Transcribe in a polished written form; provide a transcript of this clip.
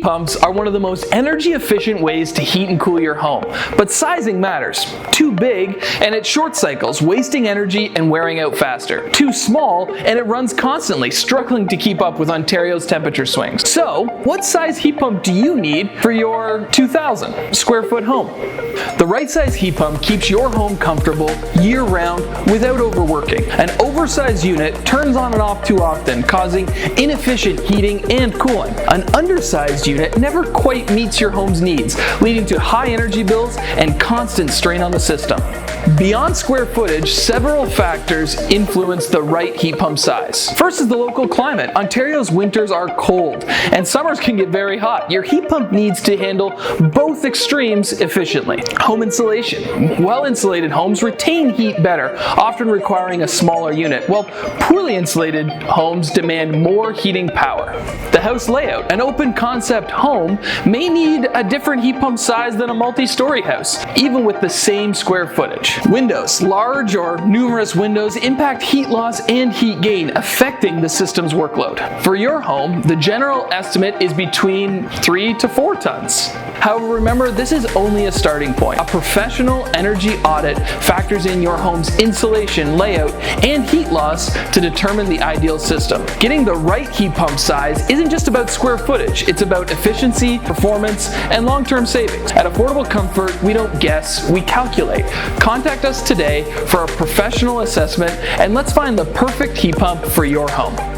pumps are one of the most energy efficient ways to heat and cool your home, but sizing matters. Too big and it short cycles, wasting energy and wearing out faster. Too small and it runs constantly, struggling to keep up with Ontario's temperature swings. So, what size heat pump do you need for your 2,000 square foot home? The right size heat pump keeps your home comfortable year-round without overworking. An oversized unit turns on and off too often, causing inefficient heating and cooling. An undersized unit never quite meets your home's needs, leading to high energy bills and constant strain on the system. Beyond square footage, several factors influence the right heat pump size. First is the local climate. Ontario's winters are cold, and summers can get very hot. Your heat pump needs to handle both extremes efficiently. Home insulation. Well-insulated homes retain heat better, often requiring a smaller unit, while poorly insulated homes demand more heating power. The house layout. An open concept home may need a different heat pump size than a multi-story house, even with the same square footage. Windows. Large or numerous windows impact heat loss and heat gain, affecting the system's workload. For your home, the general estimate is between 3 to 4 tons. However, remember, this is only a starting point. A professional energy audit factors in your home's insulation, layout, and heat loss to determine the ideal system. Getting the right heat pump size isn't just about square footage, it's about efficiency, performance, and long-term savings. At Affordable Comfort, we don't guess, we calculate. Contact us today for a professional assessment, and let's find the perfect heat pump for your home.